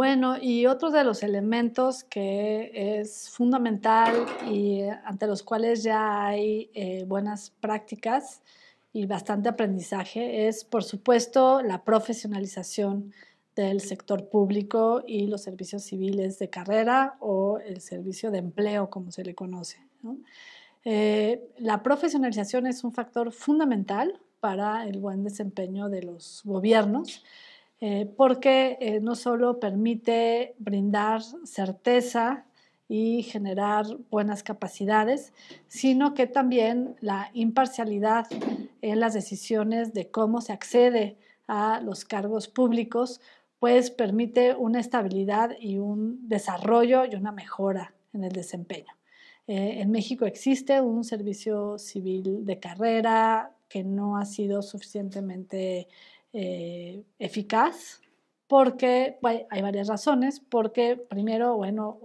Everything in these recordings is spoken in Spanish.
Bueno, y otro de los elementos que es fundamental y ante los cuales ya hay buenas prácticas y bastante aprendizaje es, por supuesto, la profesionalización del sector público y los servicios civiles de carrera o el servicio de empleo, como se le conoce, ¿no? La profesionalización es un factor fundamental para el buen desempeño de los gobiernos, porque no solo permite brindar certeza y generar buenas capacidades, sino que también la imparcialidad en las decisiones de cómo se accede a los cargos públicos, pues permite una estabilidad y un desarrollo y una mejora en el desempeño. En México existe un servicio civil de carrera que no ha sido suficientemente eficaz porque bueno, hay varias razones, porque primero, bueno,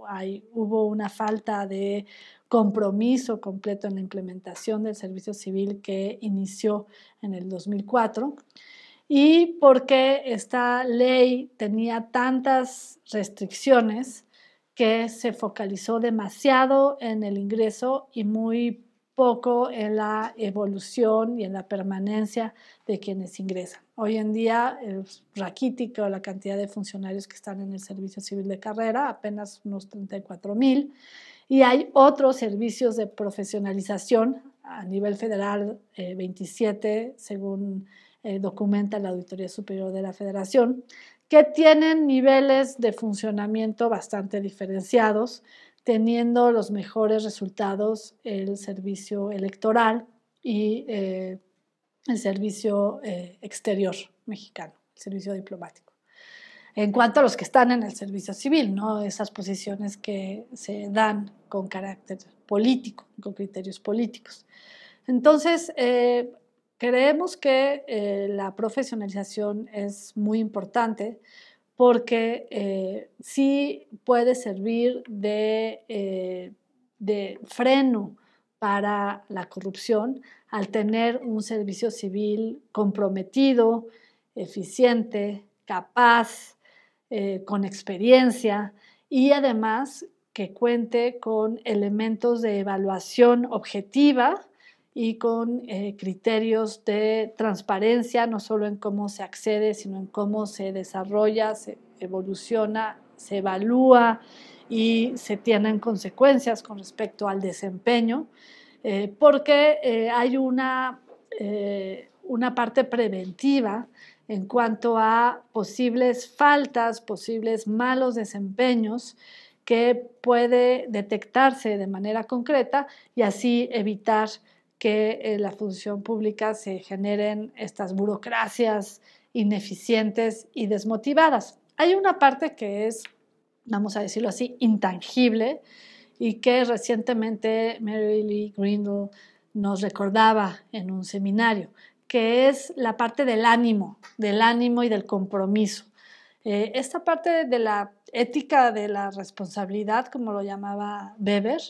hubo una falta de compromiso completo en la implementación del servicio civil que inició en el 2004 y porque esta ley tenía tantas restricciones que se focalizó demasiado en el ingreso y muy poco en la evolución y en la permanencia de quienes ingresan. Hoy en día es raquítico la cantidad de funcionarios que están en el servicio civil de carrera, apenas unos 34,000, y hay otros servicios de profesionalización a nivel federal, 27, según documenta la Auditoría Superior de la Federación, que tienen niveles de funcionamiento bastante diferenciados, teniendo los mejores resultados el servicio electoral y el servicio exterior mexicano, el servicio diplomático. En cuanto a los que están en el servicio civil, ¿no? Esas posiciones que se dan con carácter político, con criterios políticos. Entonces, creemos que la profesionalización es muy importante porque sí puede servir de freno para la corrupción al tener un servicio civil comprometido, eficiente, capaz, con experiencia y además que cuente con elementos de evaluación objetiva y con criterios de transparencia, no solo en cómo se accede, sino en cómo se desarrolla, se evoluciona, se evalúa y se tienen consecuencias con respecto al desempeño, porque hay una parte preventiva en cuanto a posibles faltas, posibles malos desempeños que puede detectarse de manera concreta y así evitar que en la función pública se generen estas burocracias ineficientes y desmotivadas. Hay una parte que es, vamos a decirlo así, intangible y que recientemente Mary Lee Grindle nos recordaba en un seminario, que es la parte del ánimo y del compromiso. Esta parte de la ética de la responsabilidad, como lo llamaba Weber,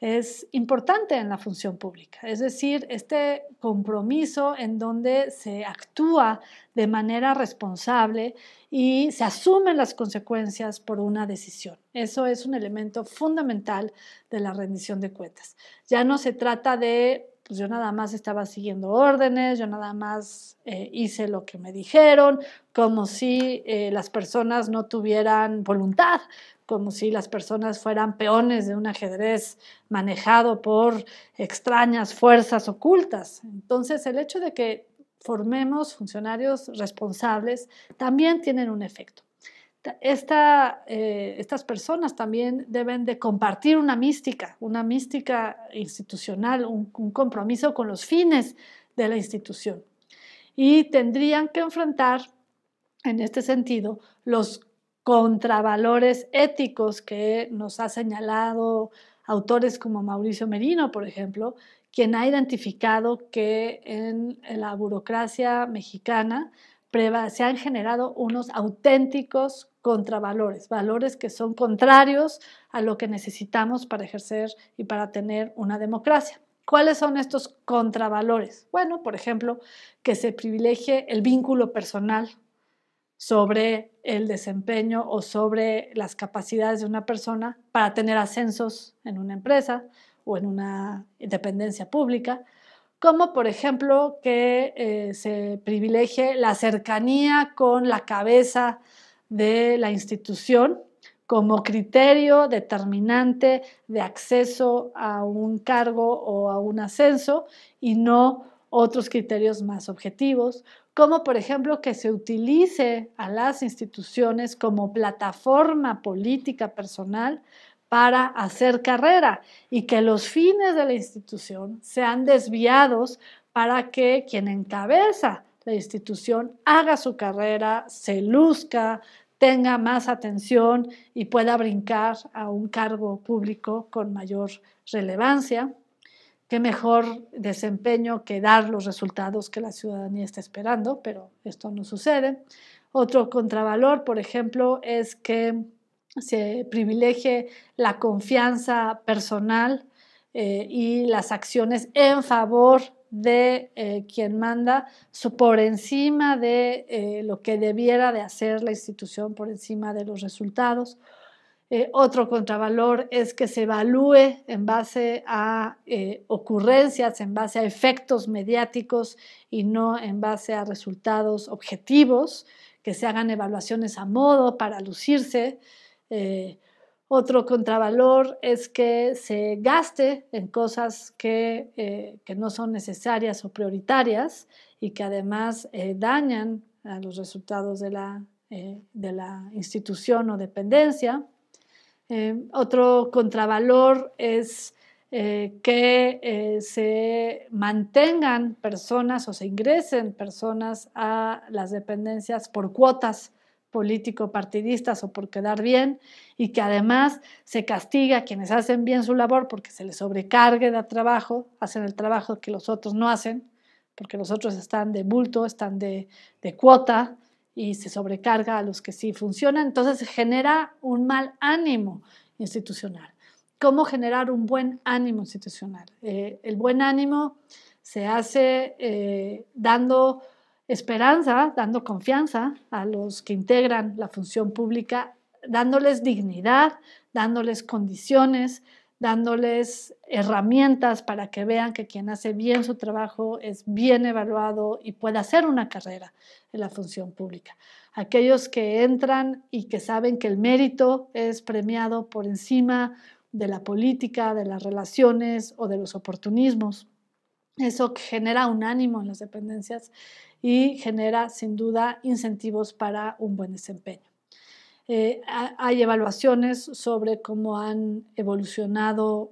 es importante en la función pública, es decir, este compromiso en donde se actúa de manera responsable y se asumen las consecuencias por una decisión. Eso es un elemento fundamental de la rendición de cuentas. Ya no se trata de pues yo nada más estaba siguiendo órdenes, yo nada más hice lo que me dijeron, como si las personas no tuvieran voluntad, como si las personas fueran peones de un ajedrez manejado por extrañas fuerzas ocultas. Entonces, el hecho de que formemos funcionarios responsables también tienen un efecto. Estas personas también deben de compartir una mística institucional, un compromiso con los fines de la institución. Y tendrían que enfrentar, en este sentido, los contravalores éticos que nos ha señalado autores como Mauricio Merino, por ejemplo, quien ha identificado que en la burocracia mexicana se han generado unos auténticos contravalores, valores que son contrarios a lo que necesitamos para ejercer y para tener una democracia. ¿Cuáles son estos contravalores? Bueno, por ejemplo, que se privilegie el vínculo personal sobre el desempeño o sobre las capacidades de una persona para tener ascensos en una empresa o en una dependencia pública, como por ejemplo que se privilegie la cercanía con la cabeza de la institución como criterio determinante de acceso a un cargo o a un ascenso y no otros criterios más objetivos, como por ejemplo que se utilice a las instituciones como plataforma política personal para hacer carrera y que los fines de la institución sean desviados para que quien encabeza la institución haga su carrera, se luzca, tenga más atención y pueda brincar a un cargo público con mayor relevancia. Qué mejor desempeño que dar los resultados que la ciudadanía está esperando, pero esto no sucede. Otro contravalor, por ejemplo, es que se privilegie la confianza personal y las acciones en favor de quien manda por encima de lo que debiera de hacer la institución, por encima de los resultados. Otro contravalor es que se evalúe en base a ocurrencias, en base a efectos mediáticos y no en base a resultados objetivos, que se hagan evaluaciones a modo para lucirse. Otro contravalor es que se gaste en cosas que no son necesarias o prioritarias y que además dañan a los resultados de la institución o dependencia. Otro contravalor es que se mantengan personas o se ingresen personas a las dependencias por cuotas político-partidistas o por quedar bien y que además se castiga a quienes hacen bien su labor porque se les sobrecargue de trabajo, hacen el trabajo que los otros no hacen, porque los otros están de bulto, están de cuota, y se sobrecarga a los que sí funcionan, entonces se genera un mal ánimo institucional. ¿Cómo generar un buen ánimo institucional? El buen ánimo se hace dando esperanza, dando confianza a los que integran la función pública, dándoles dignidad, dándoles condiciones, dándoles herramientas para que vean que quien hace bien su trabajo es bien evaluado y puede hacer una carrera en la función pública. Aquellos que entran y que saben que el mérito es premiado por encima de la política, de las relaciones o de los oportunismos. Eso genera un ánimo en las dependencias y genera sin duda incentivos para un buen desempeño. Hay evaluaciones sobre cómo han evolucionado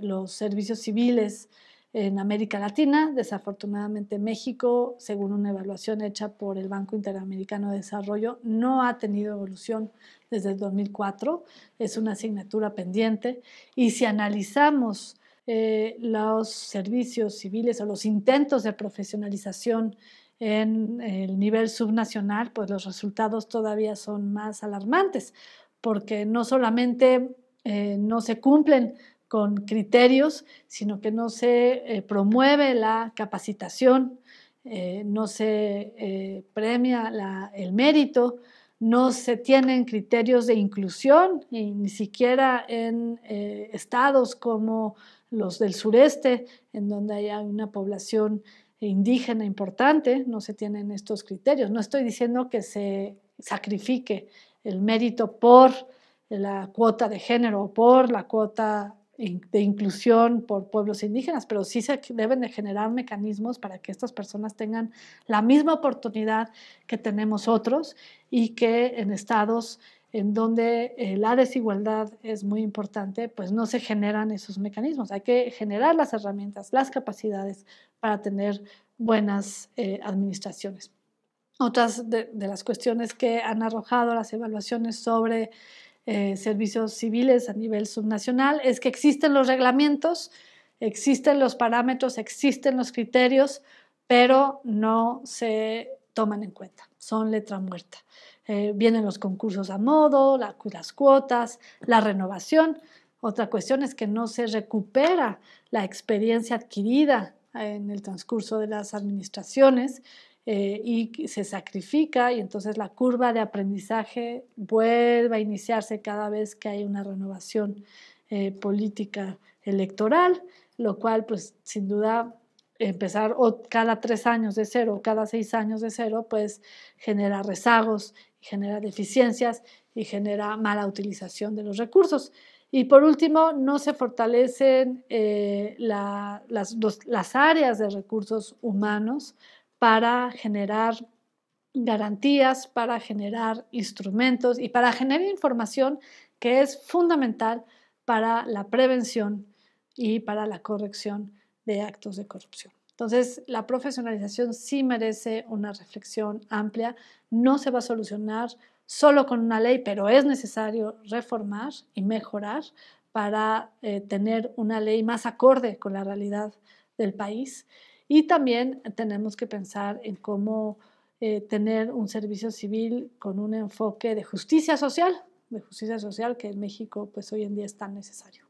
los servicios civiles en América Latina. Desafortunadamente México, según una evaluación hecha por el Banco Interamericano de Desarrollo, no ha tenido evolución desde el 2004. Es una asignatura pendiente. Y si analizamos los servicios civiles o los intentos de profesionalización en el nivel subnacional, pues los resultados todavía son más alarmantes, porque no solamente no se cumplen con criterios, sino que no se promueve la capacitación, no se premia el mérito, no se tienen criterios de inclusión y ni siquiera en estados como los del sureste, en donde hay una población indígena importante, no se tienen estos criterios. No estoy diciendo que se sacrifique el mérito por la cuota de género o por la cuota de inclusión por pueblos indígenas, pero sí se deben de generar mecanismos para que estas personas tengan la misma oportunidad que tenemos otros y que en estados en donde la desigualdad es muy importante, pues no se generan esos mecanismos. Hay que generar las herramientas, las capacidades para tener buenas administraciones. Otras de las cuestiones que han arrojado las evaluaciones sobre servicios civiles a nivel subnacional es que existen los reglamentos, existen los parámetros, existen los criterios, pero no se toman en cuenta, son letra muerta. Vienen los concursos a modo, las cuotas, la renovación. Otra cuestión es que no se recupera la experiencia adquirida en el transcurso de las administraciones y se sacrifica, y entonces la curva de aprendizaje vuelve a iniciarse cada vez que hay una renovación política electoral, lo cual pues sin duda empezar cada 3 años de cero o cada 6 años de cero pues genera rezagos, genera deficiencias y genera mala utilización de los recursos. Y por último, no se fortalecen las áreas de recursos humanos para generar garantías, para generar instrumentos y para generar información que es fundamental para la prevención y para la corrección de actos de corrupción. Entonces, la profesionalización sí merece una reflexión amplia. No se va a solucionar solo con una ley, pero es necesario reformar y mejorar para tener una ley más acorde con la realidad del país. Y también tenemos que pensar en cómo tener un servicio civil con un enfoque de justicia social que en México pues hoy en día es tan necesario.